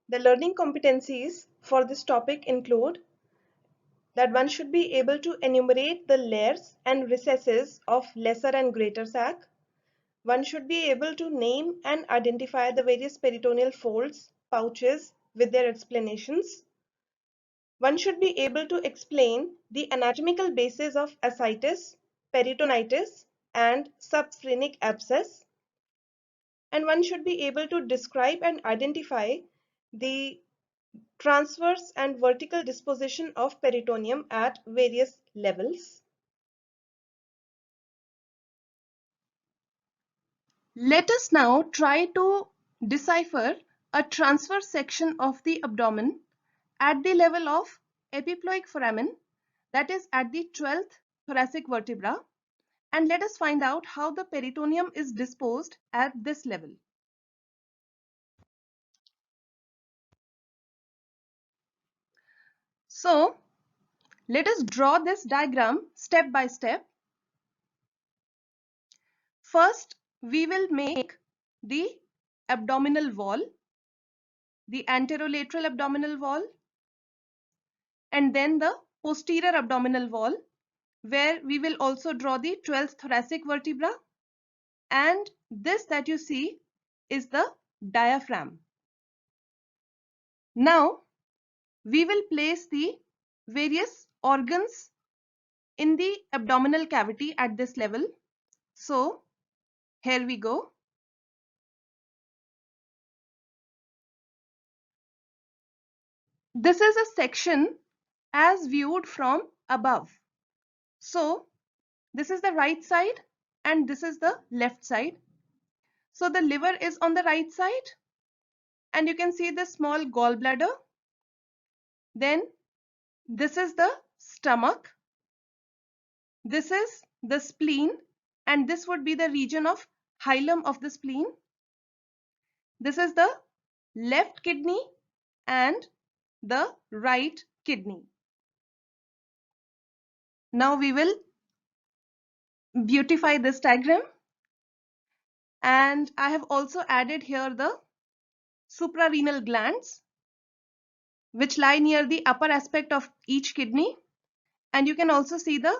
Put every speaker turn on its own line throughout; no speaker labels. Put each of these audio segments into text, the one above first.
The learning competencies for this topic include that one should be able to enumerate the layers and recesses of lesser and greater sac. One should be able to name and identify the various peritoneal folds, pouches with their explanations. One should be able to explain the anatomical basis of ascites, peritonitis, and subphrenic abscess. And one should be able to describe and identify the transverse and vertical disposition of peritoneum at various levels. Let us now try to decipher a transverse section of the abdomen at the level of epiploic foramen, that is at the 12th thoracic vertebra, and let us find out how the peritoneum is disposed at this level. So let us draw this diagram step by step. First, we will make the abdominal wall, the anterolateral abdominal wall, and then the posterior abdominal wall, where we will also draw the 12th thoracic vertebra, and this that you see is the diaphragm. Now we will place the various organs in the abdominal cavity at this level. So here we go. This is a section as viewed from above. So this is the right side and this is the left side. So the liver is on the right side and you can see the small gallbladder. Then this is the stomach. This is the spleen and this would be the region of hilum of the spleen. This is the left kidney and the right kidney. Now we will beautify this diagram, and I have also added here the suprarenal glands which lie near the upper aspect of each kidney, and you can also see the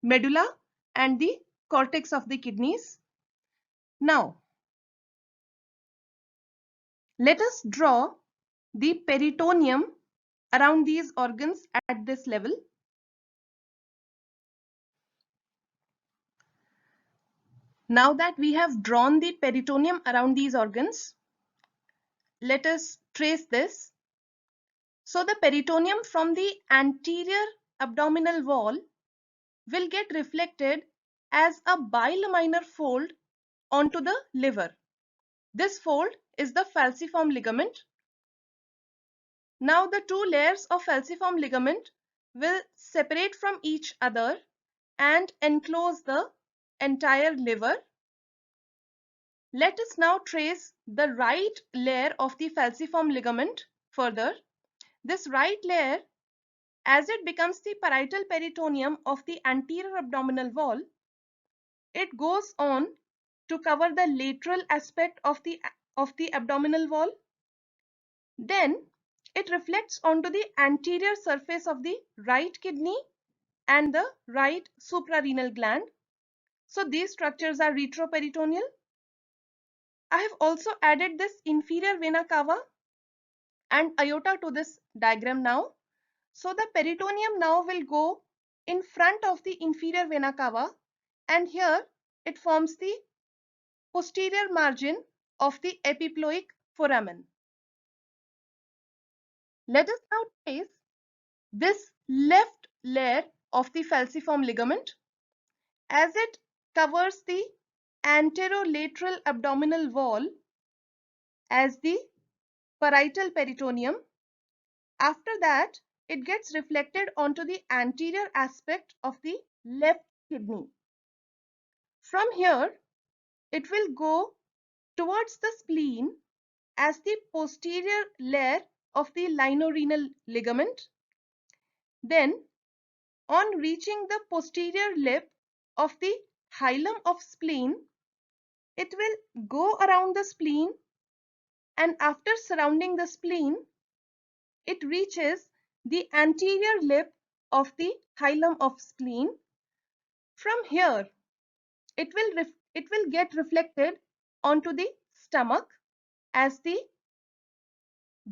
medulla and the cortex of the kidneys. Now let us draw the peritoneum around these organs at this level. Now that we have drawn the peritoneum around these organs, let us trace this. So the peritoneum from the anterior abdominal wall will get reflected as a bilaminar fold onto the liver. This fold is the falciform ligament. Now the two layers of falciform ligament will separate from each other and enclose the entire liver. Let us now trace the right layer of the falciform ligament further. This right layer, as it becomes the parietal peritoneum of the anterior abdominal wall, it goes on to cover the lateral aspect of the abdominal wall. Then it reflects onto the anterior surface of the right kidney and the right suprarenal gland. So these structures are retroperitoneal. I have also added this inferior vena cava and aorta to this diagram now. So the peritoneum now will go in front of the inferior vena cava, and here it forms the posterior margin of the epiploic foramen. Let us now trace this left layer of the falciform ligament, as it covers the anterolateral abdominal wall as the parietal peritoneum. After that, it gets reflected onto the anterior aspect of the left kidney. From here, it will go towards the spleen as the posterior layer of the linorenal ligament. Then, on reaching the posterior lip of the hilum of spleen, it will go around the spleen and after surrounding the spleen, it reaches the anterior lip of the hilum of spleen. From here, it will get reflected onto the stomach as the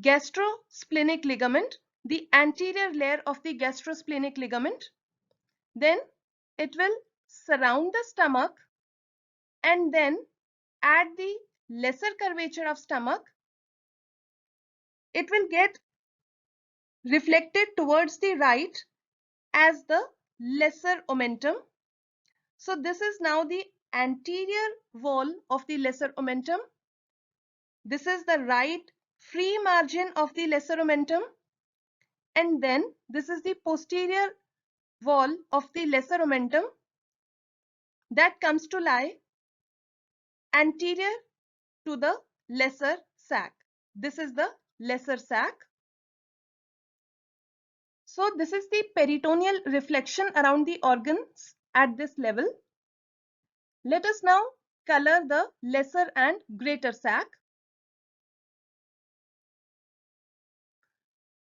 gastrosplenic ligament, the anterior layer of the gastrosplenic ligament. Then it will surround the stomach and then at the lesser curvature of stomach, it will get reflected towards the right as the lesser omentum. So this is now the anterior wall of the lesser omentum. This is the right free margin of the lesser omentum, and then this is the posterior wall of the lesser omentum that comes to lie anterior to the lesser sac. This is the lesser sac. So this is the peritoneal reflection around the organs at this level. Let us now color the lesser and greater sac.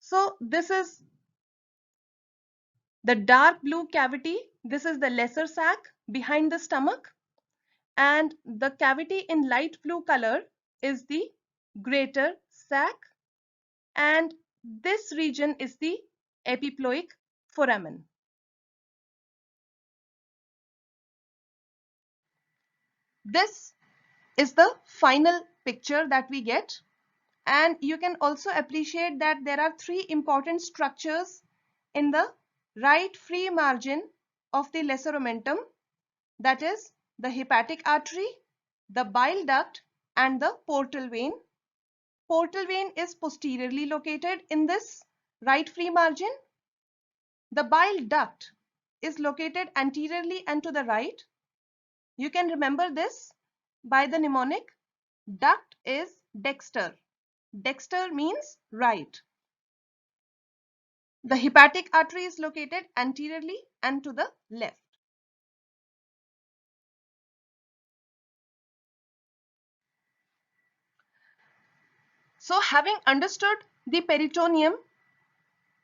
So this is the dark blue cavity. This is the lesser sac behind the stomach, and the cavity in light blue color is the greater sac, and this region is the epiploic foramen. This is the final picture that we get, and you can also appreciate that there are three important structures in the right free margin of the lesser omentum, that is the hepatic artery, the bile duct, and the portal vein. Portal vein is posteriorly located in this right free margin. The bile duct is located anteriorly and to the right. You can remember this by the mnemonic duct is dexter. Dexter means right. The hepatic artery is located anteriorly and to the left. So having understood the peritoneum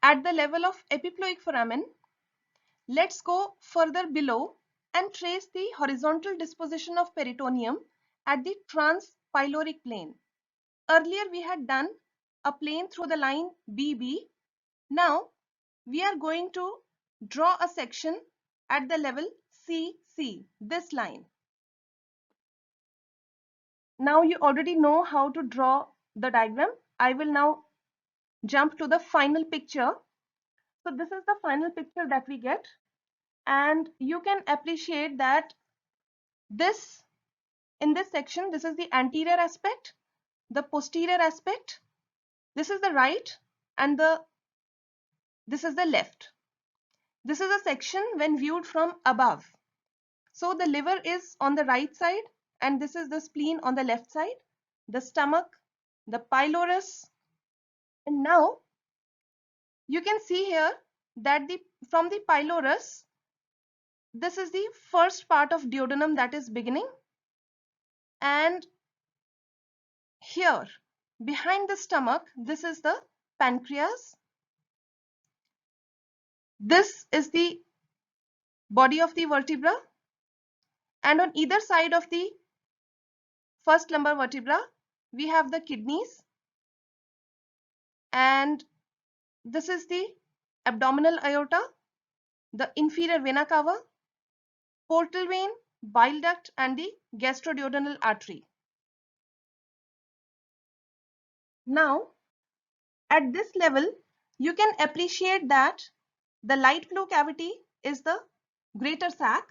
at the level of epiploic foramen, let's go further below and trace the horizontal disposition of peritoneum at the transpyloric plane. Earlier we had done a plane through the line BB. Now we are going to draw a section at the level CC, this line. Now you already know how to draw the diagram. I will now jump to the final picture. So this is the final picture that we get, and you can appreciate that in this section, this is the anterior aspect, the posterior aspect, this is the right, and this is the left. This is a section when viewed from above. So the liver is on the right side, and this is the spleen on the left side, the stomach, the pylorus, and now you can see here that from the pylorus, this is the first part of duodenum that is beginning, and here behind the stomach, this is the pancreas. This is the body of the vertebra, and on either side of the first lumbar vertebra, we have the kidneys, and this is the abdominal aorta, the inferior vena cava, portal vein, bile duct, and the gastroduodenal artery. Now, at this level, you can appreciate that the light blue cavity is the greater sac,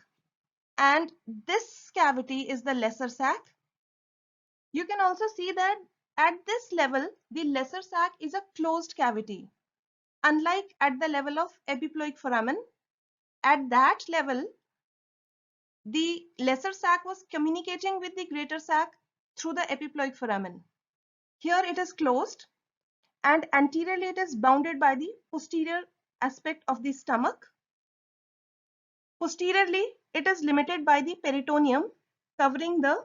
and this cavity is the lesser sac. You can also see that at this level, the lesser sac is a closed cavity. Unlike at the level of epiploic foramen, at that level, the lesser sac was communicating with the greater sac through the epiploic foramen. Here it is closed, and anteriorly it is bounded by the posterior aspect of the stomach. Posteriorly, it is limited by the peritoneum covering the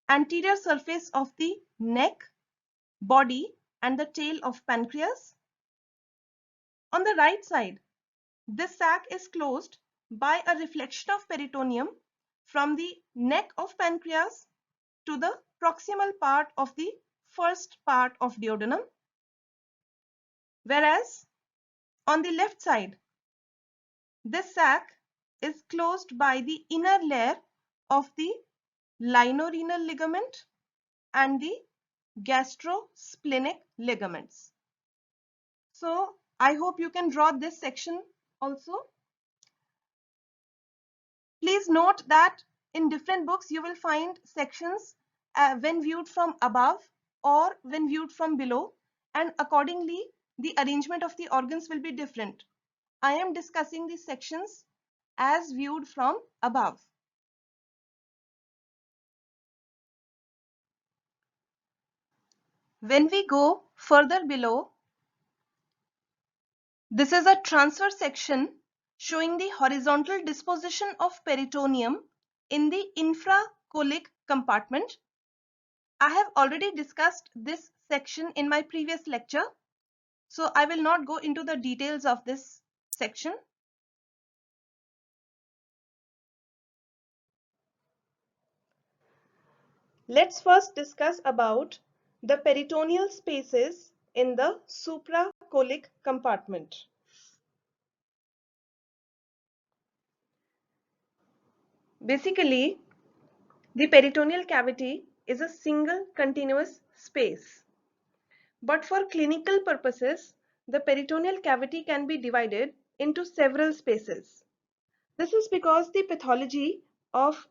anterior surface of the neck, body and the tail of pancreas. On the right side, this sac is closed by a reflection of peritoneum from the neck of pancreas to the proximal part of the first part of duodenum. Whereas on the left side, this sac is closed by the inner layer of the linorenal ligament and the gastrosplenic ligaments. So I hope you can draw this section also. Please note that in different books you will find sections when viewed from above or when viewed from below, and accordingly the arrangement of the organs will be different. I am discussing these sections as viewed from above. When we go further below, this is a transverse section showing the horizontal disposition of peritoneum in the infracolic compartment. I have already discussed this section in my previous lecture, so I will not go into the details of this section. Let's first discuss about the peritoneal spaces in the supracolic compartment. Basically, the peritoneal cavity is a single continuous space. But for clinical purposes, the peritoneal cavity can be divided into several spaces. This is because the pathology of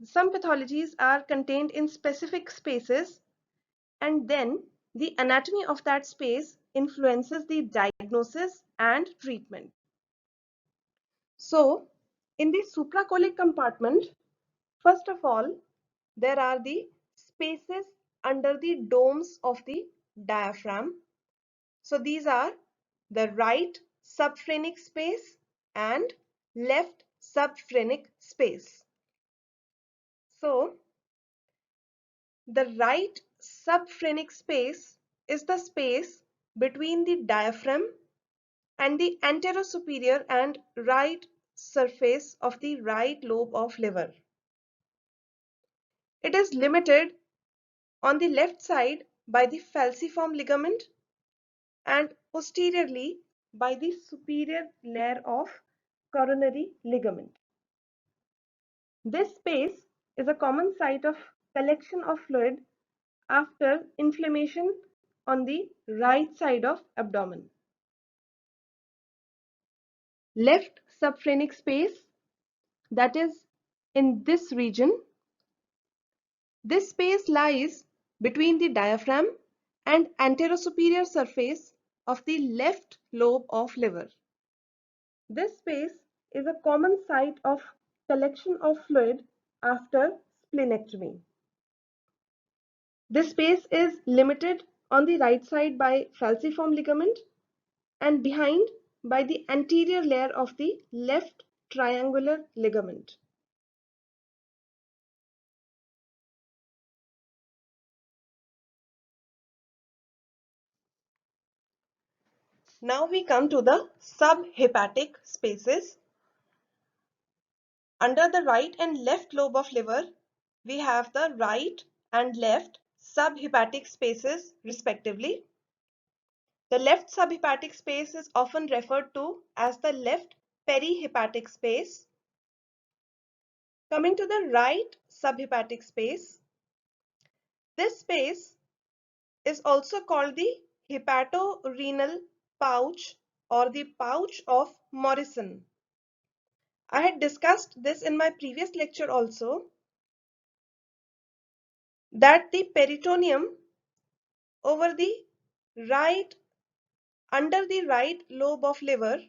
some pathologies are contained in specific spaces, and then the anatomy of that space influences the diagnosis and treatment. So, in the supracolic compartment, first of all, there are the spaces under the domes of the diaphragm. So these are the right subphrenic space and left subphrenic space. So the right subphrenic space is the space between the diaphragm and the anterosuperior and right surface of the right lobe of liver. It is limited on the left side by the falciform ligament and posteriorly by the superior layer of coronary ligament. This space is a common site of collection of fluid after inflammation on the right side of abdomen. Left subphrenic space, that is in this region. This space lies between the diaphragm and anterosuperior surface of the left lobe of liver. This space is a common site of collection of fluid after splenectomy. This space is limited on the right side by falciform ligament and behind by the anterior layer of the left triangular ligament. Now we come to the subhepatic spaces. Under the right and left lobe of liver, we have the right and left subhepatic spaces respectively. The left subhepatic space is often referred to as the left perihepatic space. Coming to the right subhepatic space, this space is also called the hepatorenal pouch or the pouch of Morrison. I had discussed this in my previous lecture also, that the peritoneum over the right under the right lobe of liver,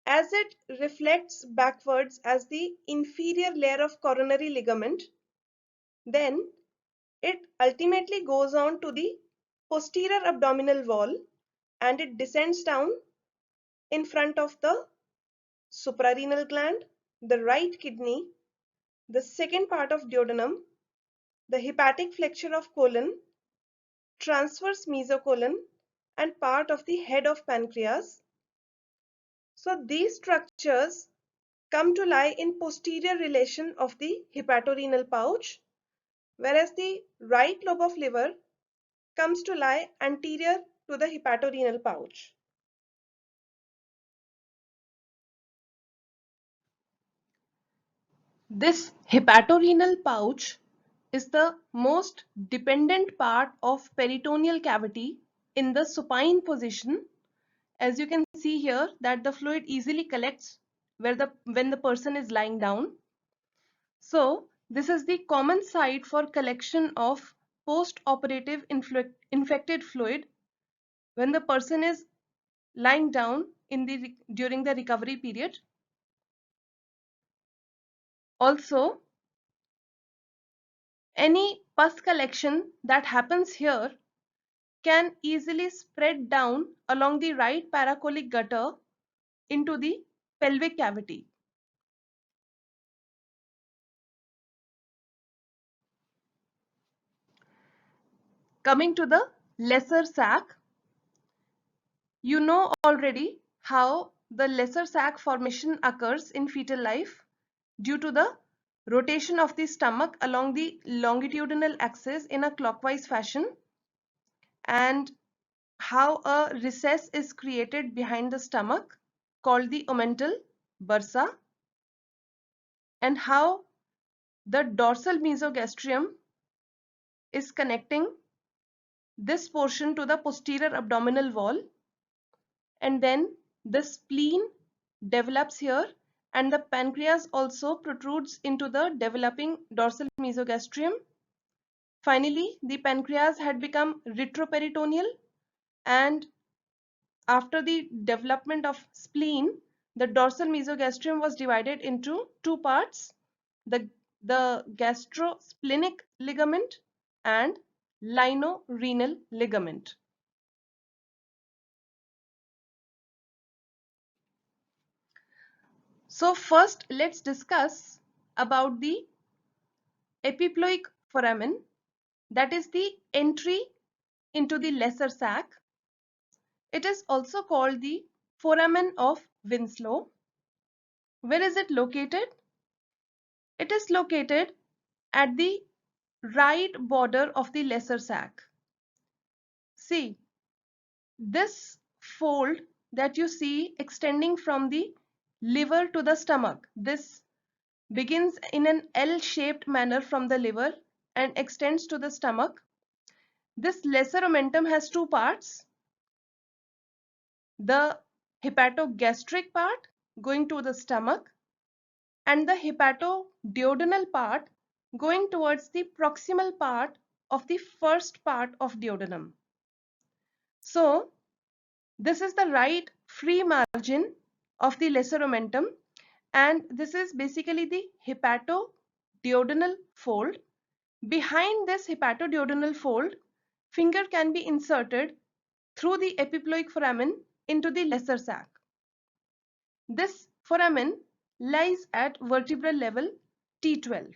as it reflects backwards as the inferior layer of coronary ligament, then it ultimately goes on to the posterior abdominal wall and it descends down in front of the suprarenal gland, the right kidney, the second part of duodenum, the hepatic flexure of colon transverse mesocolon and part of the head of pancreas. So these structures come to lie in posterior relation of the hepatorenal pouch, whereas the right lobe of liver comes to lie anterior to the hepatorenal pouch. This hepatorenal pouch is the most dependent part of peritoneal cavity in the supine position. As you can see here that the fluid easily collects when the person is lying down. So this is the common site for collection of post-operative infected fluid when the person is lying down during the recovery period. Also, any pus collection that happens here can easily spread down along the right paracolic gutter into the pelvic cavity. Coming to the lesser sac, you know already how the lesser sac formation occurs in fetal life due to the rotation of the stomach along the longitudinal axis in a clockwise fashion, and how a recess is created behind the stomach called the omental bursa, and how the dorsal mesogastrium is connecting this portion to the posterior abdominal wall, and then the spleen develops here and the pancreas also protrudes into the developing dorsal mesogastrium. Finally, the pancreas had become retroperitoneal, and after the development of spleen, the dorsal mesogastrium was divided into two parts, the gastrosplenic ligament and linorenal ligament. So first let's discuss about the epiploic foramen, that is the entry into the lesser sac. It is also called the foramen of Winslow. Where is it located? It is located at the right border of the lesser sac. See, this fold that you see extending from the liver to the stomach, this begins in an L-shaped manner from the liver and extends to the stomach. This lesser omentum has two parts, the hepatogastric part going to the stomach and the hepatoduodenal part going towards the proximal part of the first part of duodenum. So this is the right free margin of the lesser omentum, and this is basically the hepatoduodenal fold. Behind this hepatoduodenal fold, finger can be inserted through the epiploic foramen into the lesser sac. This foramen lies at vertebral level T12.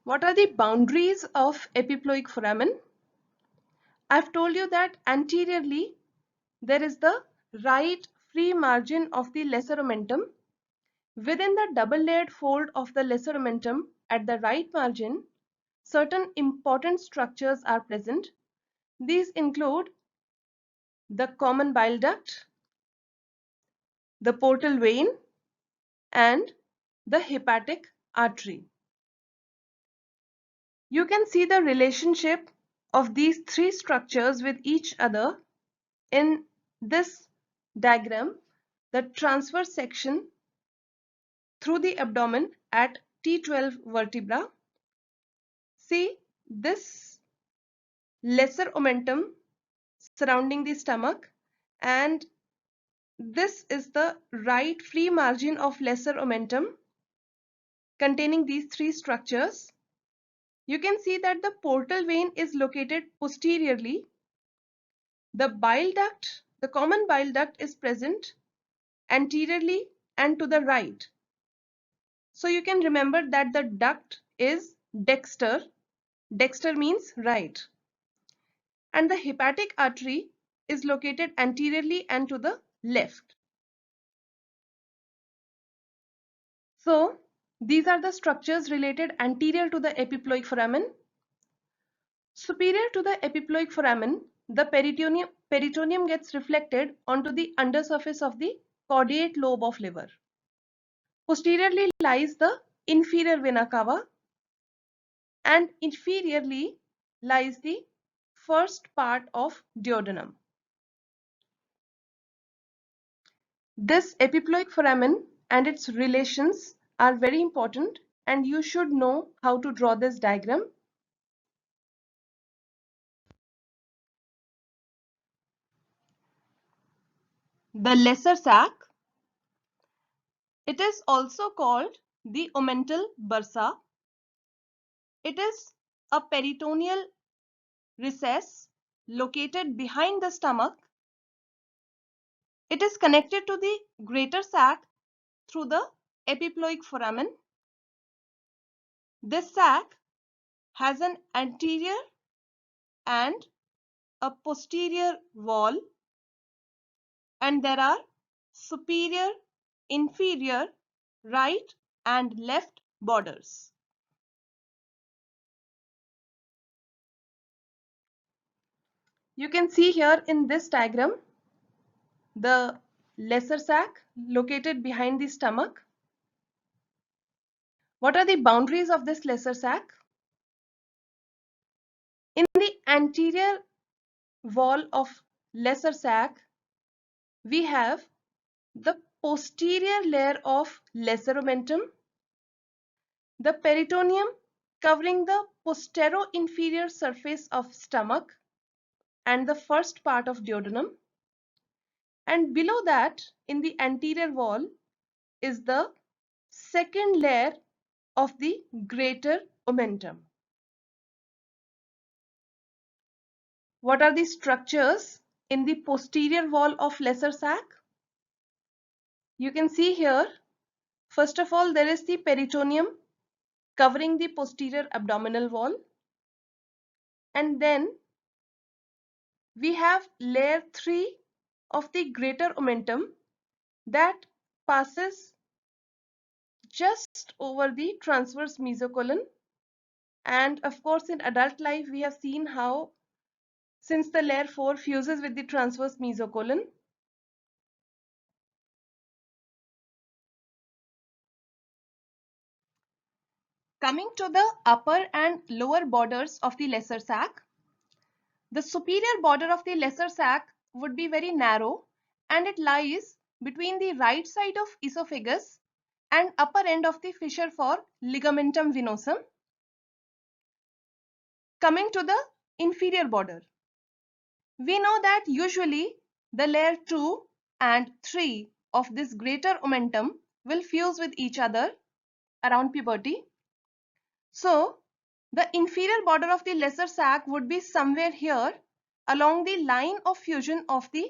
What are the boundaries of epiploic foramen? I've told you that anteriorly there is the right free margin of the lesser omentum. Within the double layered fold of the lesser omentum at the right margin, certain important structures are present. These include the common bile duct, the portal vein, and the hepatic artery. You can see the relationship of these three structures with each other in this diagram, the transverse section through the abdomen at T12 vertebra. See this lesser omentum surrounding the stomach, and this is the right free margin of lesser omentum containing these three structures. You can see that the portal vein is located posteriorly. The bile duct, the common bile duct, is present anteriorly and to the right. So you can remember that the duct is dexter. Dexter means right. And the hepatic artery is located anteriorly and to the left. So these are the structures related anterior to the epiploic foramen. Superior to the epiploic foramen, the peritoneum gets reflected onto the undersurface of the caudate lobe of liver. Posteriorly lies the inferior vena cava, and inferiorly lies the first part of duodenum. This epiploic foramen and its relations are very important, and you should know how to draw this diagram. The lesser sac, it is also called the omental bursa. It is a peritoneal recess located behind the stomach. It is connected to the greater sac through the epiploic foramen. This sac has an anterior and a posterior wall, and there are superior, inferior, right and left borders. You can see here in this diagram the lesser sac located behind the stomach. What are the boundaries of this lesser sac? In the anterior wall of lesser sac, we have the posterior layer of lesser omentum, the peritoneum covering the postero-inferior surface of stomach and the first part of duodenum, and below that in the anterior wall is the second layer of the greater omentum. What are the structures in the posterior wall of lesser sac? You can see here, first of all, there is the peritoneum covering the posterior abdominal wall, and then we have layer 3 of the greater omentum that passes just over the transverse mesocolon. And of course, in adult life, we have seen how since the layer 4 fuses with the transverse mesocolon, coming to the upper and lower borders of the lesser sac, the superior border of the lesser sac would be very narrow, and it lies between the right side of esophagus and upper end of the fissure for ligamentum venosum. Coming to the inferior border, we know that usually the layer 2 and 3 of this greater omentum will fuse with each other around puberty. So the inferior border of the lesser sac would be somewhere here along the line of fusion of the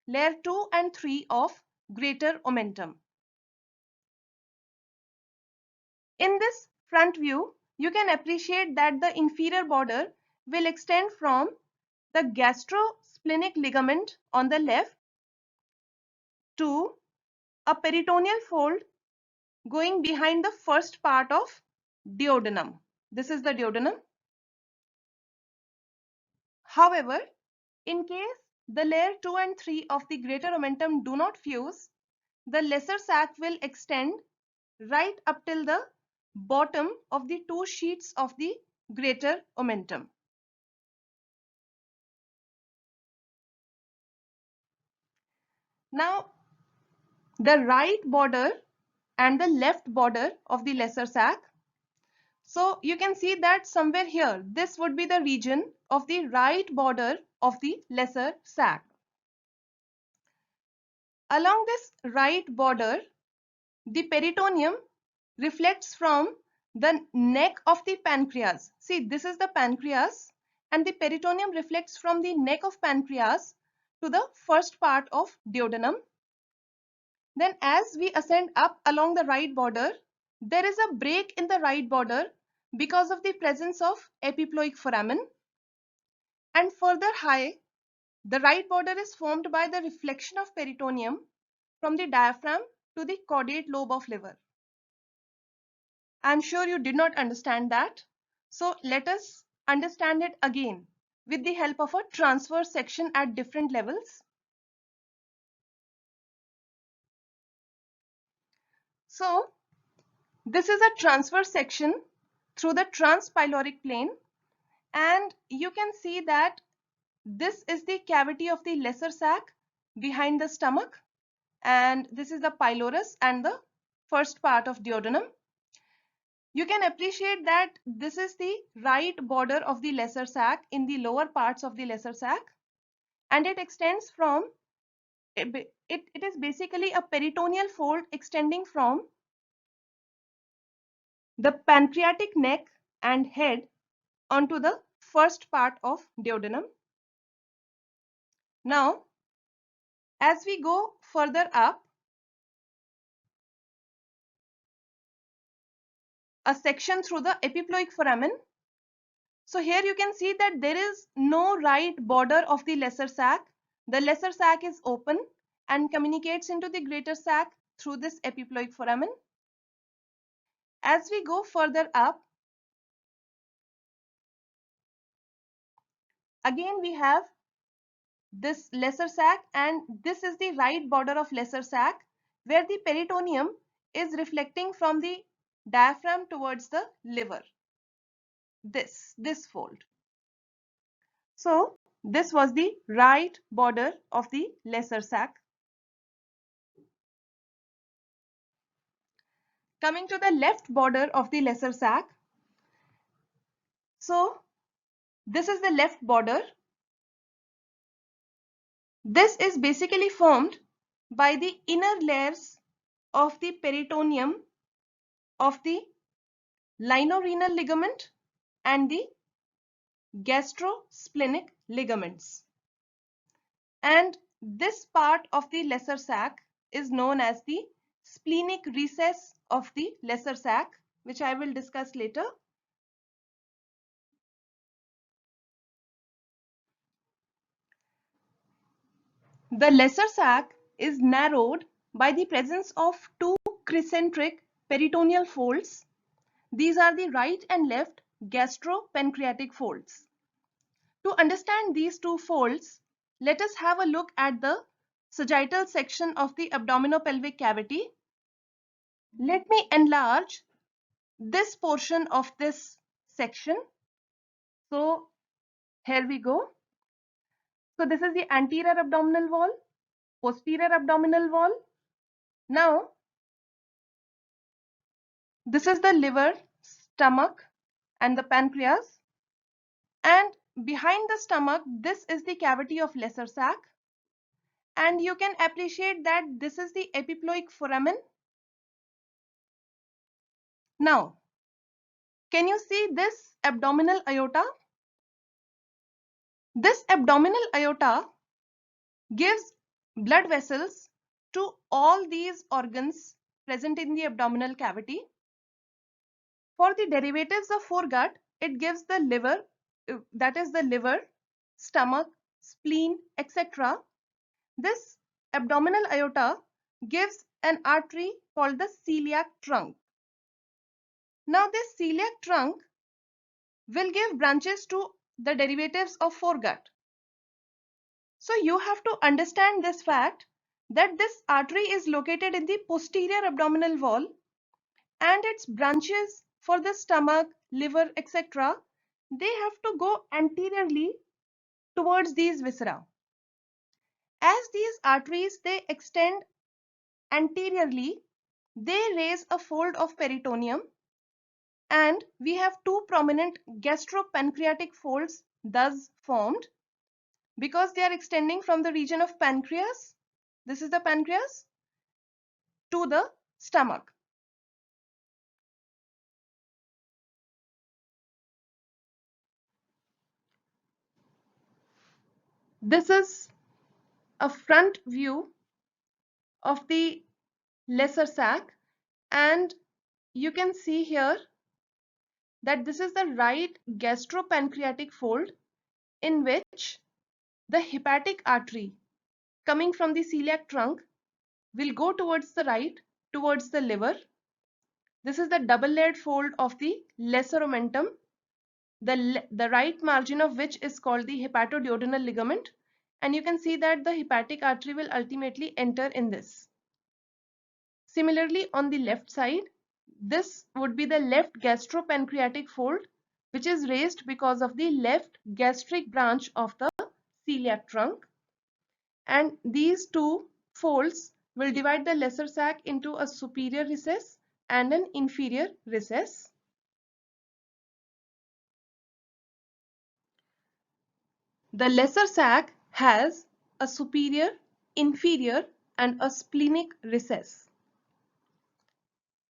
layer 2 and 3 of greater omentum. In this front view, you can appreciate that the inferior border will extend from the gastrosplenic ligament on the left to a peritoneal fold going behind the first part of duodenum. This is the duodenum. However, in case the layer 2 and 3 of the greater omentum do not fuse, the lesser sac will extend right up till the bottom of the two sheets of the greater omentum. Now, the right border and the left border of the lesser sac. So you can see that somewhere here, this would be the region of the right border of the lesser sac. Along this right border, the peritoneum reflects from the neck of the pancreas. See, this is the pancreas, and the peritoneum reflects from the neck of pancreas to the first part of duodenum. Then as we ascend up along the right border, there is a break in the right border because of the presence of epiploic foramen. And further high, the right border is formed by the reflection of peritoneum from the diaphragm to the caudate lobe of liver. I'm sure you did not understand that. So let us understand it again with the help of a transverse section at different levels. So this is a transverse section through the transpyloric plane, and you can see that this is the cavity of the lesser sac behind the stomach, and this is the pylorus and the first part of duodenum. You can appreciate that this is the right border of the lesser sac in the lower parts of the lesser sac, and it extends from, it is basically a peritoneal fold extending from the pancreatic neck and head onto the first part of duodenum. Now, as we go further up, a section through the epiploic foramen. So here you can see that there is no right border of the lesser sac. The lesser sac is open and communicates into the greater sac through this epiploic foramen. As we go further up, again we have this lesser sac, and this is the right border of lesser sac where the peritoneum is reflecting from the diaphragm towards the liver. This fold. So this was the right border of the lesser sac. Coming to the left border of the lesser sac. So this is the left border. This is basically formed by the inner layers of the peritoneum of the linorenal ligament and the gastrosplenic ligaments. And this part of the lesser sac is known as the splenic recess of the lesser sac, which I will discuss later. The lesser sac is narrowed by the presence of two crescentric peritoneal folds. These are the right and left gastropancreatic folds. To understand these two folds, let us have a look at the sagittal section of the abdominopelvic cavity. Let me enlarge this portion of this section. So here we go. So this is the anterior abdominal wall, posterior abdominal wall. Now this is the liver, stomach, and the pancreas. And behind the stomach, this is the cavity of lesser sac. And you can appreciate that this is the epiploic foramen. Now, can you see this abdominal aorta? This abdominal aorta gives blood vessels to all these organs present in the abdominal cavity. For the derivatives of foregut, it gives the liver, that is the liver, stomach, spleen, etc. This abdominal aorta gives an artery called the celiac trunk. Now this celiac trunk will give branches to the derivatives of foregut. So you have to understand this fact that this artery is located in the posterior abdominal wall, and its branches for the stomach, liver, etc. they have to go anteriorly towards these viscera. As these arteries they extend anteriorly, they raise a fold of peritoneum, and we have two prominent gastropancreatic folds thus formed because they are extending from the region of pancreas, this is the pancreas, to the stomach. This is a front view of the lesser sac, and you can see here that this is the right gastropancreatic fold in which the hepatic artery coming from the celiac trunk will go towards the right, towards the liver. This is the double layered fold of the lesser omentum, the right margin of which is called the hepatoduodenal ligament, and you can see that the hepatic artery will ultimately enter in this. Similarly, on the left side, this would be the left gastropancreatic fold, which is raised because of the left gastric branch of the celiac trunk, and these two folds will divide the lesser sac into a superior recess and an inferior recess. The lesser sac has a superior, inferior, and a splenic recess.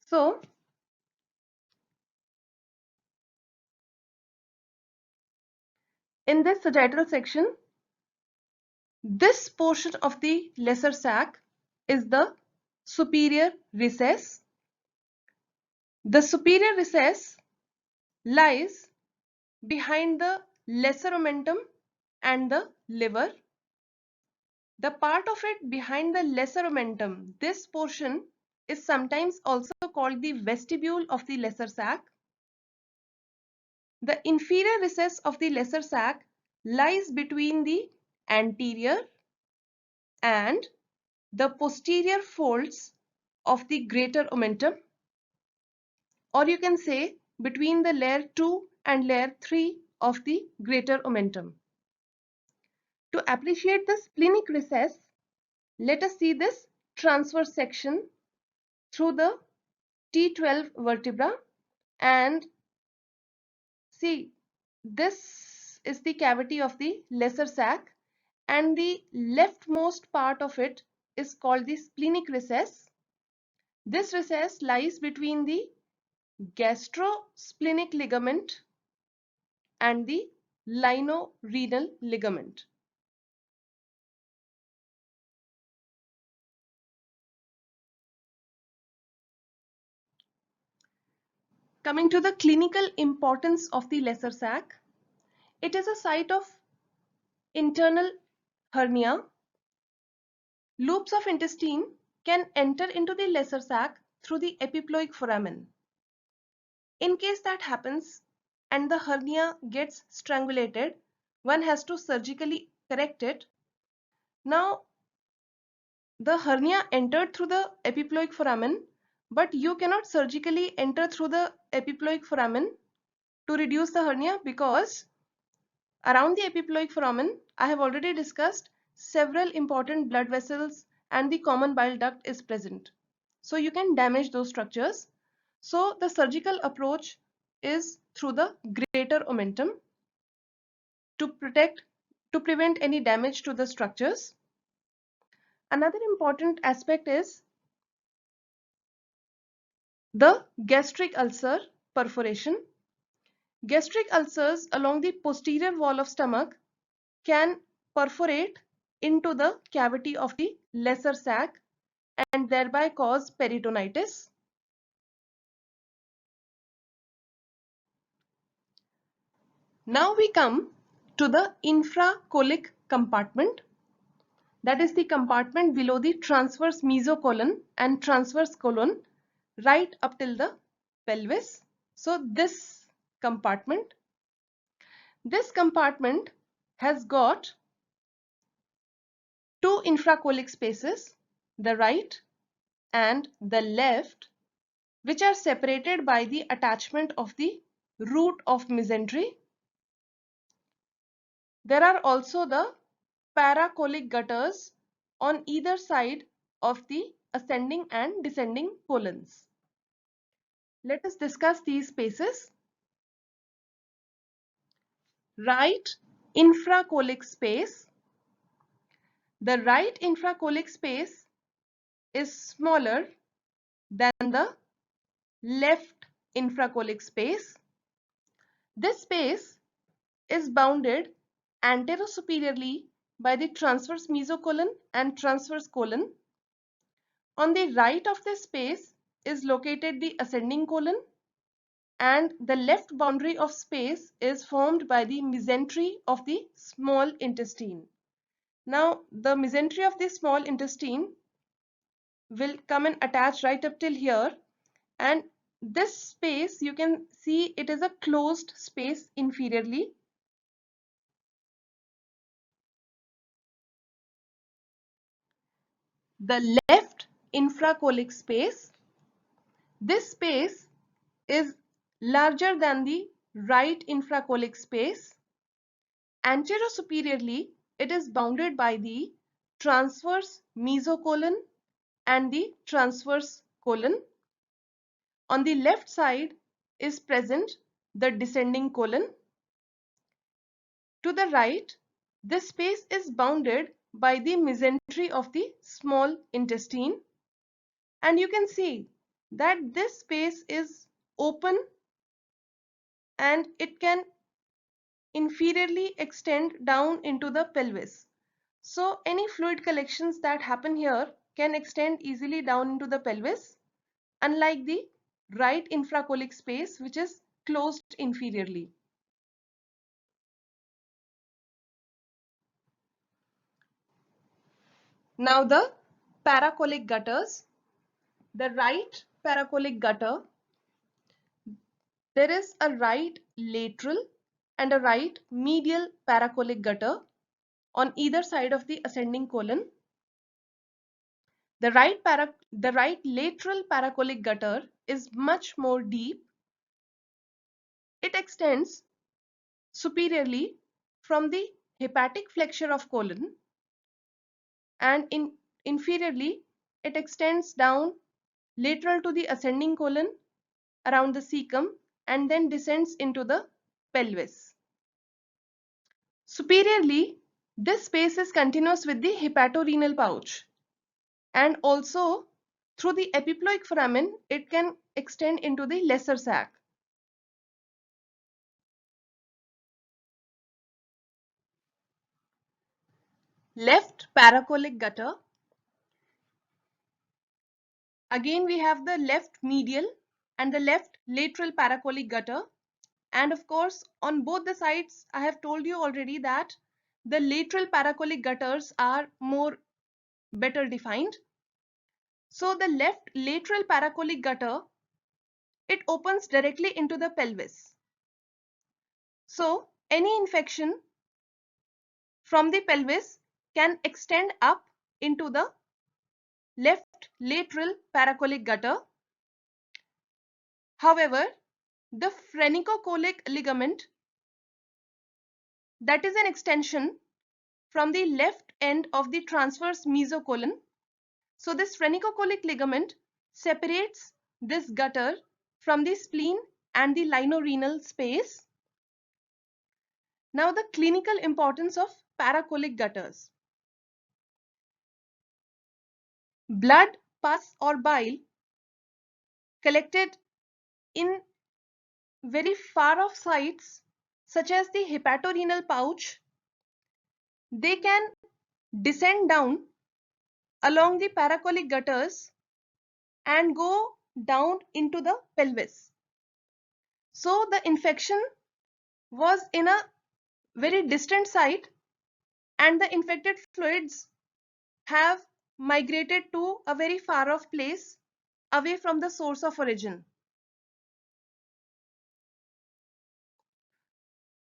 So, in this sagittal section, this portion of the lesser sac is the superior recess. The superior recess lies behind the lesser omentum and the liver. The part of it behind the lesser omentum, this portion is sometimes also called the vestibule of the lesser sac. The inferior recess of the lesser sac lies between the anterior and the posterior folds of the greater omentum, or you can say between the layer 2 and layer 3 of the greater omentum. To appreciate the splenic recess, let us see this transverse section through the T12 vertebra, and see, this is the cavity of the lesser sac, and the leftmost part of it is called the splenic recess. This recess lies between the gastrosplenic ligament and the linorenal ligament. Coming to the clinical importance of the lesser sac, it is a site of internal hernia. Loops of intestine can enter into the lesser sac through the epiploic foramen. In case that happens and the hernia gets strangulated, one has to surgically correct it. Now, the hernia entered through the epiploic foramen, but you cannot surgically enter through the epiploic foramen to reduce the hernia, because around the epiploic foramen, I have already discussed, several important blood vessels and the common bile duct is present. So you can damage those structures. So the surgical approach is through the greater omentum to prevent any damage to the structures. Another important aspect is the gastric ulcer perforation. Gastric ulcers along the posterior wall of stomach can perforate into the cavity of the lesser sac and thereby cause peritonitis. Now we come to the infracolic compartment, that is the compartment below the transverse mesocolon and transverse colon right up till the pelvis. So this compartment has got two infracolic spaces, the right and the left, which are separated by the attachment of the root of mesentery. There are also the paracolic gutters on either side of the ascending and descending colons. Let us discuss these spaces. Right infracolic space. The right infracolic space is smaller than the left infracolic space. This space is bounded anterosuperiorly by the transverse mesocolon and transverse colon. On the right of this space is located the ascending colon, and the left boundary of space is formed by the mesentery of the small intestine. Now, the mesentery of the small intestine will come and attach right up till here, and this space, you can see it is a closed space inferiorly. The left infracolic space, this space is larger than the right infracolic space. Anterosuperiorly, it is bounded by the transverse mesocolon and the transverse colon. On the left side is present the descending colon. To the right, this space is bounded by the mesentery of the small intestine, and you can see that this space is open and it can inferiorly extend down into the pelvis. So any fluid collections that happen here can extend easily down into the pelvis, unlike the right infracolic space, which is closed inferiorly. Now the paracolic gutters. The right paracolic gutter, there is a right lateral and a right medial paracolic gutter on either side of the ascending colon. The right lateral paracolic gutter is much more deep. It extends superiorly from the hepatic flexure of colon, and inferiorly it extends down lateral to the ascending colon around the cecum and then descends into the pelvis. Superiorly, this space is continuous with the hepatorenal pouch, and also through the epiploic foramen it can extend into the lesser sac. Left paracolic gutter. Again we have the left medial and the left lateral paracolic gutter, and of course on both the sides I have told you already that the lateral paracolic gutters are more better defined. So the left lateral paracolic gutter, it opens directly into the pelvis. So any infection from the pelvis can extend up into the left lateral paracolic gutter. However, the phrenicocholic ligament, that is an extension from the left end of the transverse mesocolon. So this phrenicocholic ligament separates this gutter from the spleen and the linorenal space. Now the clinical importance of paracolic gutters. Blood, pus or bile collected in very far off sites such as the hepatorenal pouch, they can descend down along the paracolic gutters and go down into the pelvis. So the infection was in a very distant site and the infected fluids have migrated to a very far off place away from the source of origin.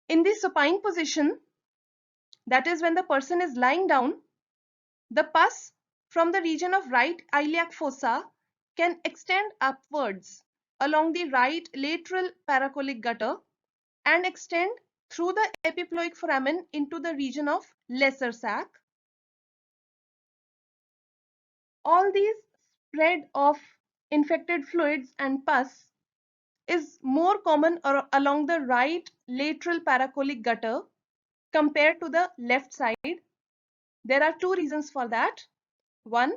In the supine position, that is when the person is lying down, the pus from the region of right iliac fossa can extend upwards along the right lateral paracolic gutter and extend through the epiploic foramen into the region of lesser sac. All these spread of infected fluids and pus is more common along the right lateral paracolic gutter compared to the left side. There are two reasons for that. One,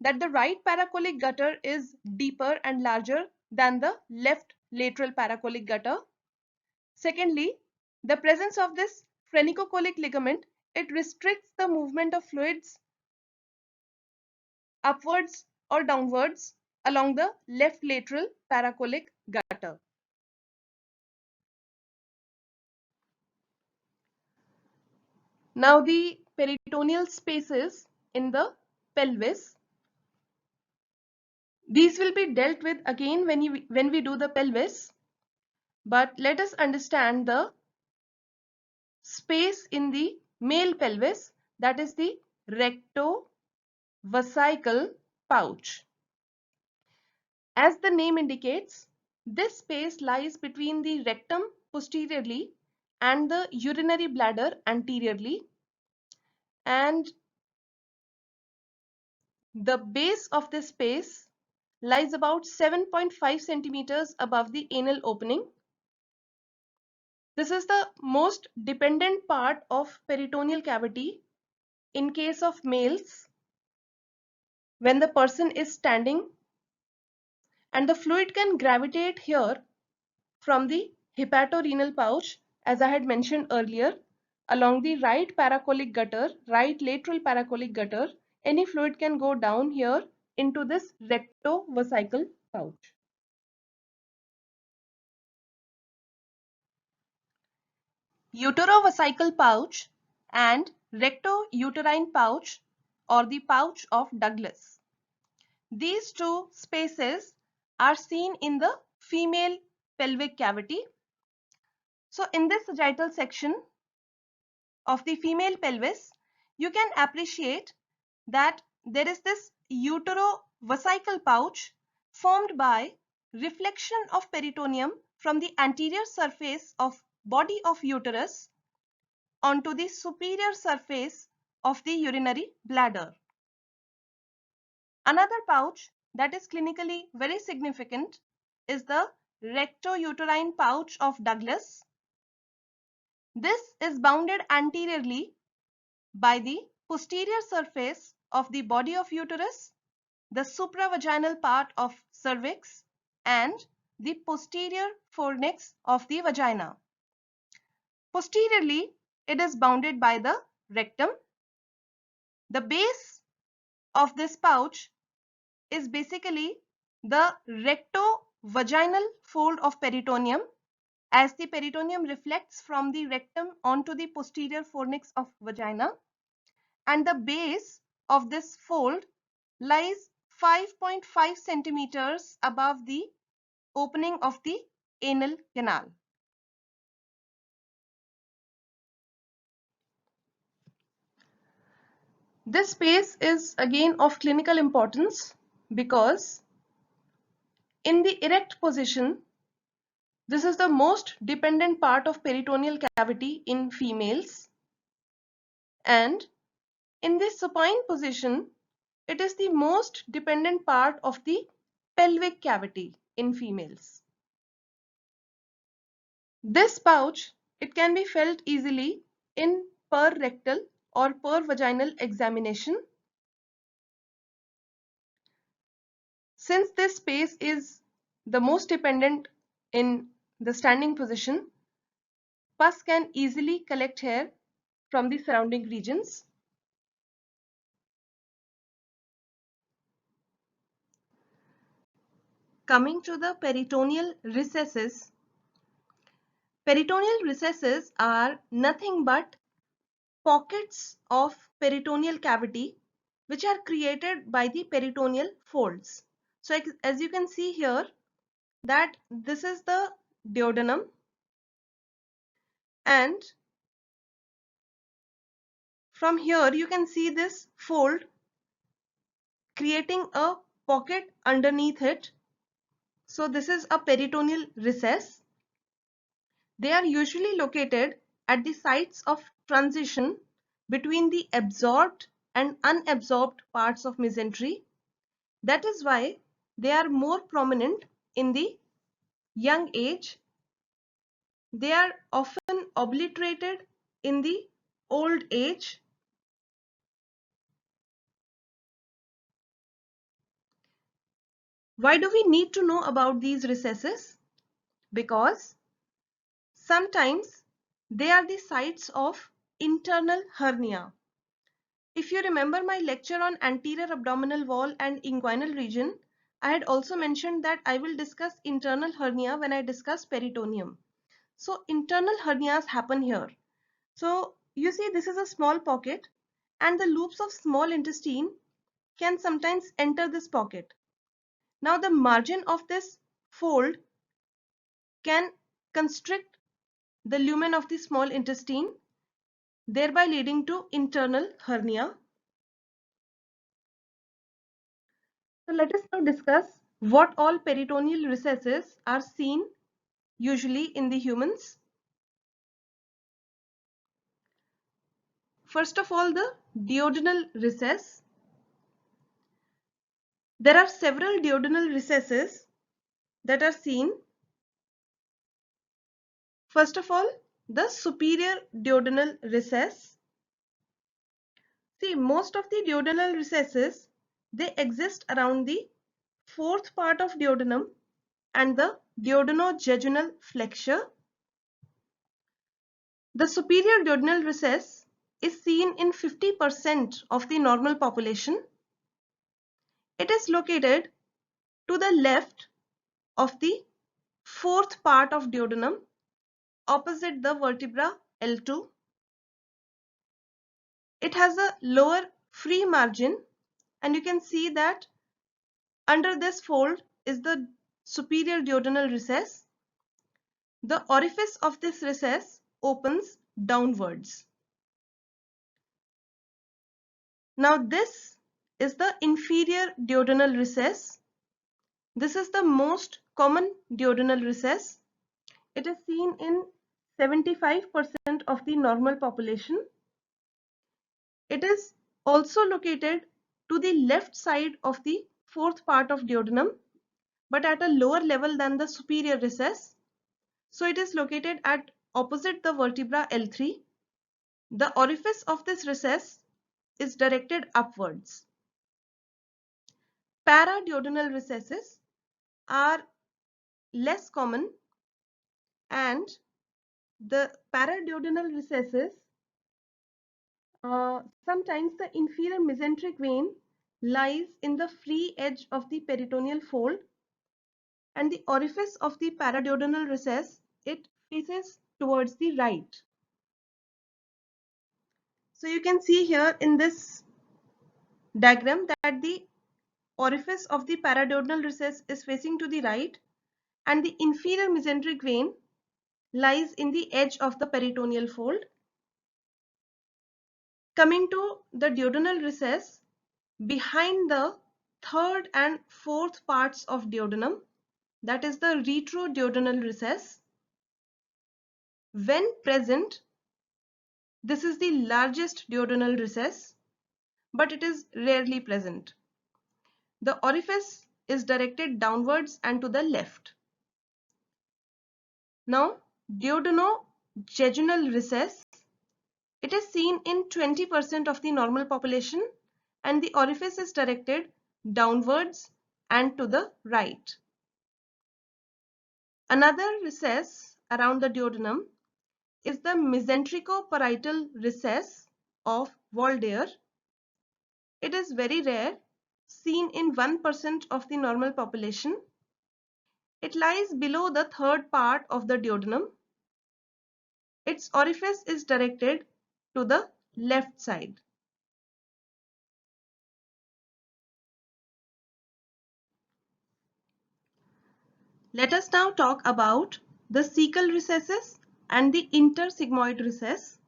that the right paracolic gutter is deeper and larger than the left lateral paracolic gutter. Secondly, the presence of this phrenicocholic ligament, it restricts the movement of fluids upwards or downwards along the left lateral paracolic gutter. Now the peritoneal spaces in the pelvis. These will be dealt with again when we do the pelvis. But let us understand the space in the male pelvis, that is the rectovesical pouch. As the name indicates, this space lies between the rectum posteriorly and the urinary bladder anteriorly, and the base of this space lies about 7.5 centimeters above the anal opening. This is the most dependent part of peritoneal cavity in case of males when the person is standing, and the fluid can gravitate here from the hepatorenal pouch, as I had mentioned earlier, along the right paracolic gutter, right lateral paracolic gutter. Any fluid can go down here into this rectovesical pouch. Uterovesical pouch and rectouterine pouch, or the pouch of Douglas. These two spaces are seen in the female pelvic cavity. So in this sagittal section of the female pelvis, you can appreciate that there is this uterovesical pouch formed by reflection of peritoneum from the anterior surface of body of uterus onto the superior surface of the urinary bladder. Another pouch that is clinically very significant is the rectouterine pouch of Douglas. This is bounded anteriorly by the posterior surface of the body of uterus, the supravaginal part of cervix, and the posterior fornix of the vagina. Posteriorly, it is bounded by the rectum. The base of this pouch is basically the rectovaginal fold of peritoneum, as the peritoneum reflects from the rectum onto the posterior fornix of vagina, and the base of this fold lies 5.5 centimeters above the opening of the anal canal. This space is again of clinical importance because in the erect position, this is the most dependent part of peritoneal cavity in females, and in this supine position, it is the most dependent part of the pelvic cavity in females. This pouch, it can be felt easily in per-rectal or per-vaginal examination. Since this space is the most dependent in the standing position, pus can easily collect here from the surrounding regions. Coming to the peritoneal recesses. Peritoneal recesses are nothing but pockets of peritoneal cavity which are created by the peritoneal folds. So as you can see here, that this is the duodenum, and from here you can see this fold creating a pocket underneath it. So this is a peritoneal recess. They are usually located at the sites of transition between the absorbed and unabsorbed parts of mesentery. That is why they are more prominent in the young age. They are often obliterated in the old age. Why do we need to know about these recesses? Because sometimes they are the sites of internal hernia. If you remember my lecture on anterior abdominal wall and inguinal region, I had also mentioned that I will discuss internal hernia when I discuss peritoneum. So internal hernias happen here. So you see this is a small pocket and the loops of small intestine can sometimes enter this pocket. Now the margin of this fold can constrict the lumen of the small intestine, thereby leading to internal hernia. So let us now discuss what all peritoneal recesses are seen usually in the humans. First of all, the duodenal recess. There are several duodenal recesses that are seen. First of all, the superior duodenal recess. See, most of the duodenal recesses, they exist around the fourth part of duodenum and the duodenojejunal flexure. The superior duodenal recess is seen in 50% of the normal population. It is located to the left of the fourth part of duodenum, opposite the vertebra L2. It has a lower free margin, and you can see that under this fold is the superior duodenal recess. The orifice of this recess opens downwards. Now this is the inferior duodenal recess. This is the most common duodenal recess. It is seen in 75% of the normal population. It is also located to the left side of the fourth part of duodenum, but at a lower level than the superior recess. So it is located at opposite the vertebra L3. The orifice of this recess is directed upwards. Paraduodenal recesses are less common, and the paraduodenal recesses, sometimes the inferior mesenteric vein lies in the free edge of the peritoneal fold, and the orifice of the paraduodenal recess, it faces towards the right. So you can see here in this diagram that the orifice of the paraduodenal recess is facing to the right, and the inferior mesenteric vein lies in the edge of the peritoneal fold. Coming to the duodenal recess, behind the third and fourth parts of duodenum, that is the retroduodenal recess. When present, this is the largest duodenal recess, but it is rarely present. The orifice is directed downwards and to the left. Now, duodenojejunal recess, it is seen in 20% of the normal population, and the orifice is directed downwards and to the right. Another recess around the duodenum is the mesenterico-parietal recess of Waldeyer. It is very rare, seen in 1% of the normal population. It lies below the third part of the duodenum. Its orifice is directed to the left side. Let us now talk about the cecal recesses and the intersigmoid recess.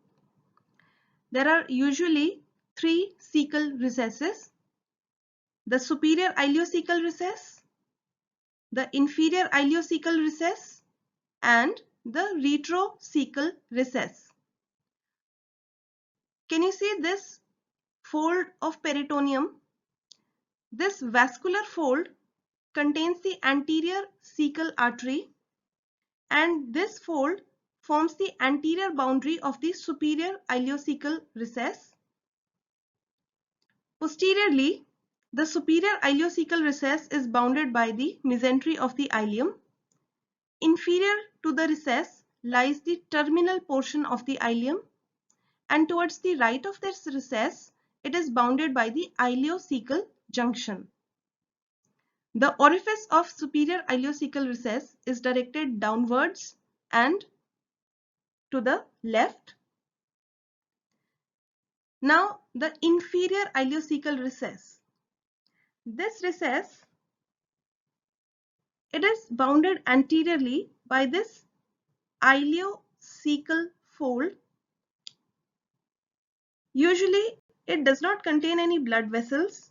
There are usually three cecal recesses: the superior ileocecal recess, the inferior ileocecal recess, and the retrocecal recess. Can you see this fold of peritoneum? This vascular fold contains the anterior cecal artery, and this fold forms the anterior boundary of the superior ileocecal recess. Posteriorly, the superior ileocecal recess is bounded by the mesentery of the ileum. Inferior to the recess lies the terminal portion of the ileum, and towards the right of this recess, it is bounded by the ileocecal junction. The orifice of superior ileocecal recess is directed downwards and to the left. Now the inferior ileocecal recess. This recess, it is bounded anteriorly by this ileocecal fold. Usually it does not contain any blood vessels.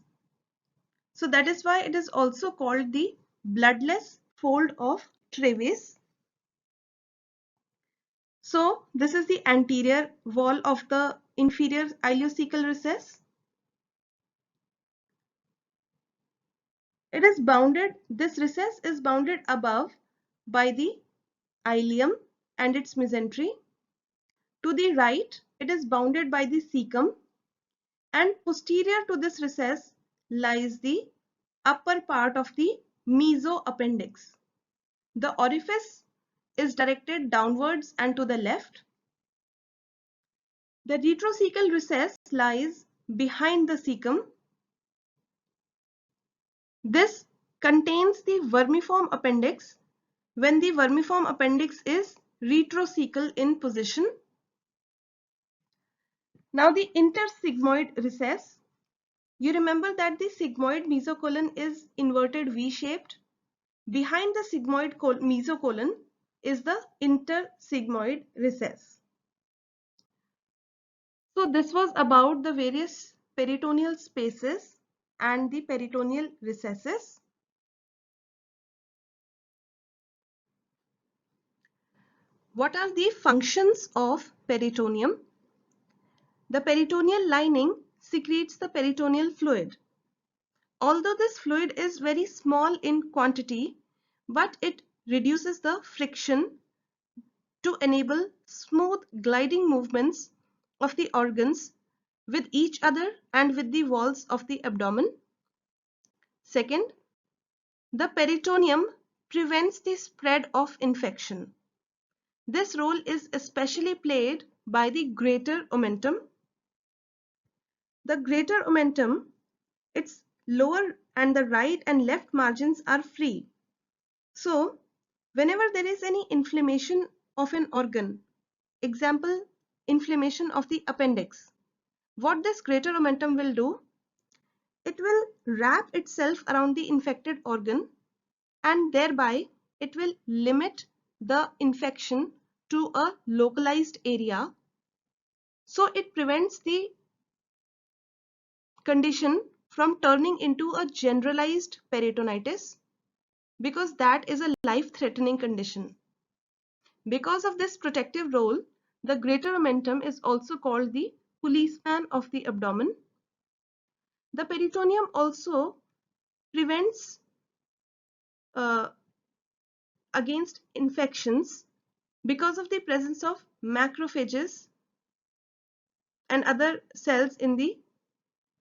So that is why it is also called the bloodless fold of Treves. So this is the anterior wall of the inferior ileocecal recess. It is bounded, this recess is bounded above by the ileum and its mesentery. To the right, it is bounded by the cecum, and posterior to this recess lies the upper part of the mesoappendix. The orifice is directed downwards and to the left. The retrocecal recess lies behind the cecum. This contains the vermiform appendix when the vermiform appendix is retrocecal in position. Now the intersigmoid recess. You remember that the sigmoid mesocolon is inverted V-shaped. Behind the sigmoid mesocolon is the intersigmoid recess. So this was about the various peritoneal spaces and the peritoneal recesses. What are the functions of peritoneum? The peritoneal lining secretes the peritoneal fluid. Although this fluid is very small in quantity, but it reduces the friction to enable smooth gliding movements of the organs with each other and with the walls of the abdomen. Second, the peritoneum prevents the spread of infection. This role is especially played by the greater omentum. The greater omentum, its lower and the right and left margins are free. So, whenever there is any inflammation of an organ, example, inflammation of the appendix, what this greater omentum will do, it will wrap itself around the infected organ and thereby it will limit the infection to a localized area. So it prevents the condition from turning into a generalized peritonitis, because that is a life-threatening condition. Because of this protective role, the greater omentum is also called the policeman of the abdomen. The peritoneum also prevents against infections because of the presence of macrophages and other cells in the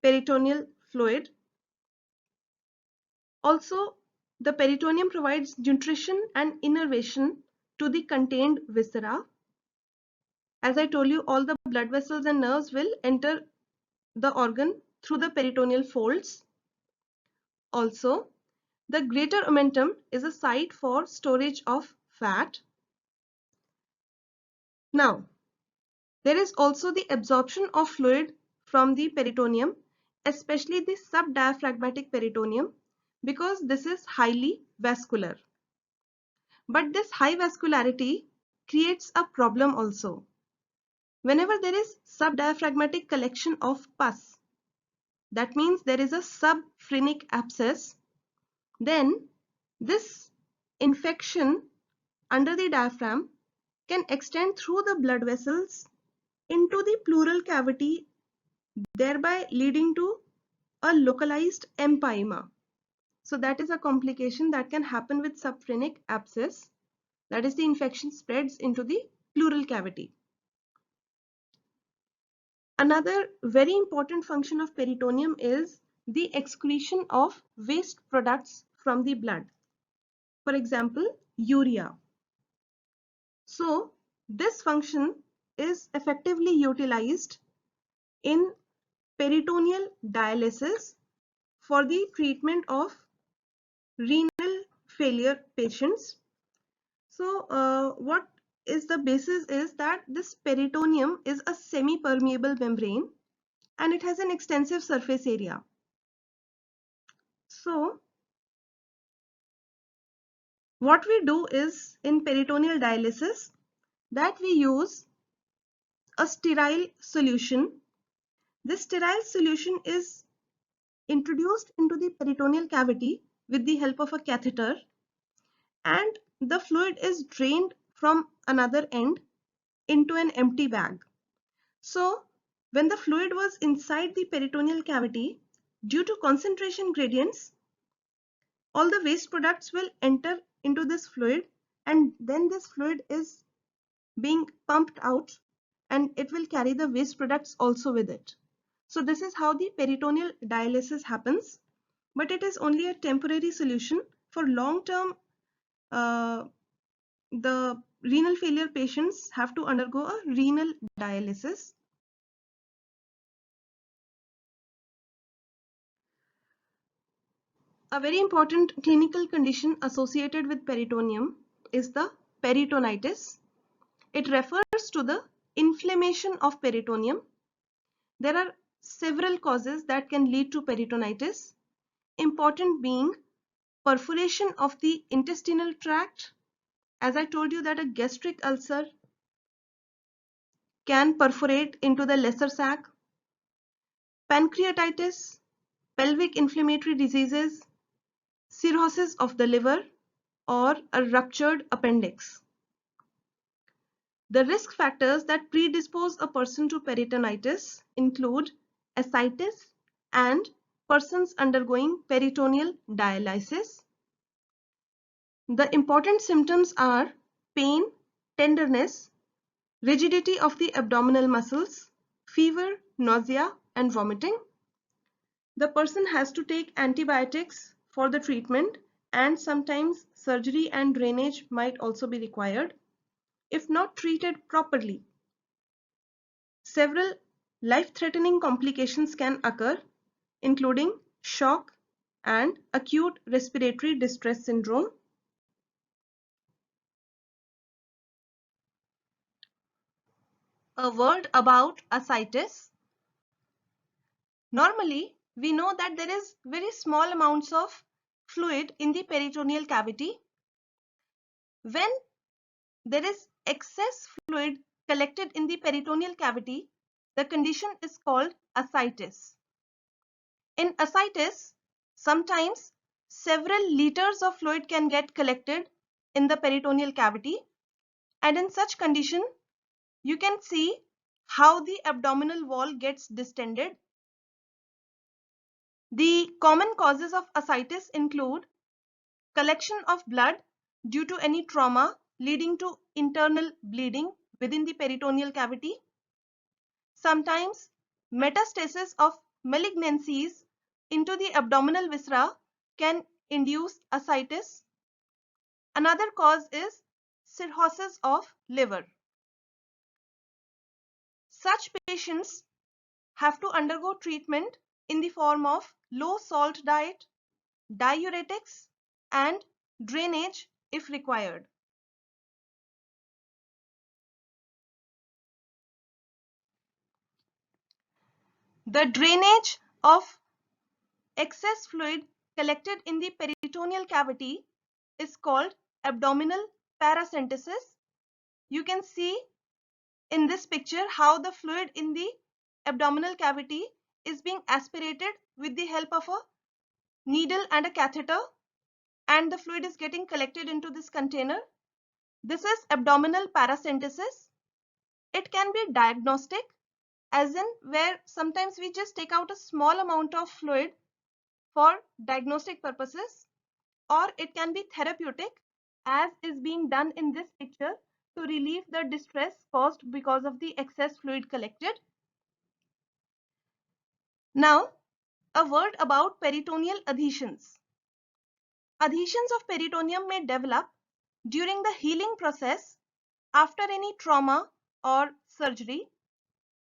peritoneal fluid. Also, the peritoneum provides nutrition and innervation to the contained viscera. As I told you, all the blood vessels and nerves will enter the organ through the peritoneal folds. Also, the greater omentum is a site for storage of fat. Now, there is also the absorption of fluid from the peritoneum, especially the subdiaphragmatic peritoneum, because this is highly vascular. But this high vascularity creates a problem also. Whenever there is subdiaphragmatic collection of pus, that means there is a subphrenic abscess, then this infection under the diaphragm can extend through the blood vessels into the pleural cavity, thereby leading to a localized empyema. So that is a complication that can happen with subphrenic abscess. That is, the infection spreads into the pleural cavity. Another very important function of peritoneum is the excretion of waste products from the blood. For example, urea. So this function is effectively utilized in peritoneal dialysis for the treatment of renal failure patients. So what is the basis is that this peritoneum is a semi-permeable membrane and it has an extensive surface area. So what we do is in peritoneal dialysis that we use a sterile solution. This sterile solution is introduced into the peritoneal cavity with the help of a catheter, and the fluid is drained from another end into an empty bag. So when the fluid was inside the peritoneal cavity, due to concentration gradients, all the waste products will enter into this fluid, and then this fluid is being pumped out and it will carry the waste products also with it. So this is how the peritoneal dialysis happens, but it is only a temporary solution. For long term, the renal failure patients have to undergo a renal dialysis. A very important clinical condition associated with peritoneum is the peritonitis. It refers to the inflammation of peritoneum. There are several causes that can lead to peritonitis, important being perforation of the intestinal tract. As I told you that a gastric ulcer can perforate into the lesser sac, pancreatitis, pelvic inflammatory diseases, cirrhosis of the liver, or a ruptured appendix. The risk factors that predispose a person to peritonitis include ascites and persons undergoing peritoneal dialysis. The important symptoms are pain, tenderness, rigidity of the abdominal muscles, fever, nausea, and vomiting. The person has to take antibiotics for the treatment, and sometimes surgery and drainage might also be required if not treated properly. Several life-threatening complications can occur, including shock and acute respiratory distress syndrome. A word about ascites. Normally, we know that there is very small amounts of fluid in the peritoneal cavity. When there is excess fluid collected in the peritoneal cavity, the condition is called ascites. In ascites, sometimes several liters of fluid can get collected in the peritoneal cavity, and in such condition, you can see how the abdominal wall gets distended. The common causes of ascites include collection of blood due to any trauma leading to internal bleeding within the peritoneal cavity. Sometimes metastasis of malignancies into the abdominal viscera can induce ascites. Another cause is cirrhosis of liver. Such patients have to undergo treatment in the form of low salt diet, diuretics, and drainage if required. The drainage of excess fluid collected in the peritoneal cavity is called abdominal paracentesis. You can see in this picture how the fluid in the abdominal cavity is being aspirated with the help of a needle and a catheter, and the fluid is getting collected into this container. This is abdominal paracentesis. It can be diagnostic, as in where sometimes we just take out a small amount of fluid for diagnostic purposes, or it can be therapeutic, as is being done in this picture, to relieve the distress caused because of the excess fluid collected. Now, a word about peritoneal adhesions. Adhesions of peritoneum may develop during the healing process after any trauma or surgery.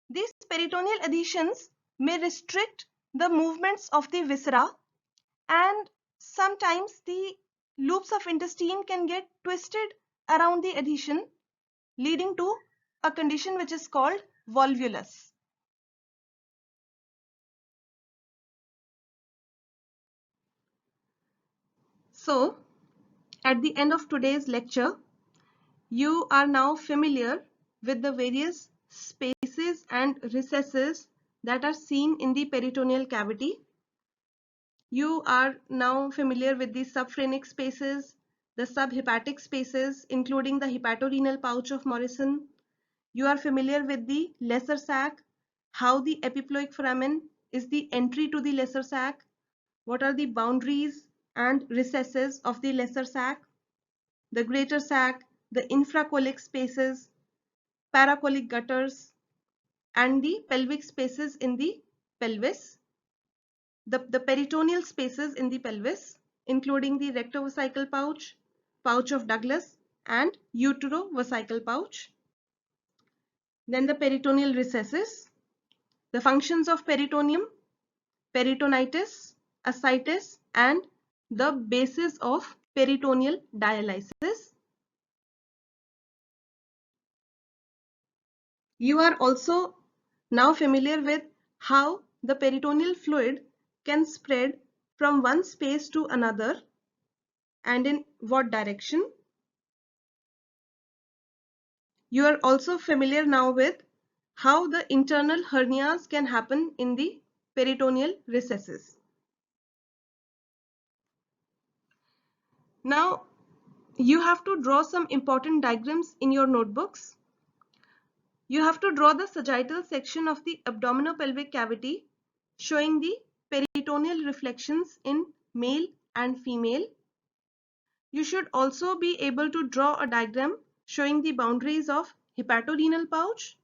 These peritoneal adhesions may restrict the movements of the viscera, and sometimes the loops of intestine can get twisted around the adhesion, leading to a condition which is called volvulus. So, at the end of today's lecture, you are now familiar with the various spaces and recesses that are seen in the peritoneal cavity. You are now familiar with the subphrenic spaces, the subhepatic spaces, including the hepatorenal pouch of Morrison. You are familiar with the lesser sac, how the epiploic foramen is the entry to the lesser sac, what are the boundaries and recesses of the lesser sac, the greater sac, the infracolic spaces, paracolic gutters, and the pelvic spaces in the pelvis, the peritoneal spaces in the pelvis, including the rectovesical pouch, pouch of Douglas, and uterovesical pouch. Then the peritoneal recesses, the functions of peritoneum, peritonitis, ascites, and the basis of peritoneal dialysis. You are also now familiar with how the peritoneal fluid can spread from one space to another and in what direction. You are also familiar now with how the internal hernias can happen in the peritoneal recesses. Now, you have to draw some important diagrams in your notebooks. You have to draw the sagittal section of the abdominopelvic cavity showing the peritoneal reflections in male and female. You should also be able to draw a diagram showing the boundaries of hepatorenal pouch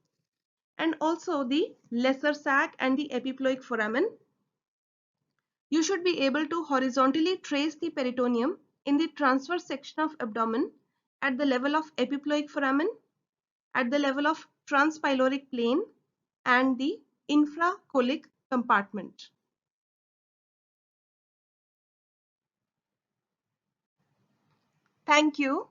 and also the lesser sac and the epiploic foramen. You should be able to horizontally trace the peritoneum in the transverse section of abdomen at the level of epiploic foramen, at the level of transpyloric plane, and the infracolic compartment. Thank you.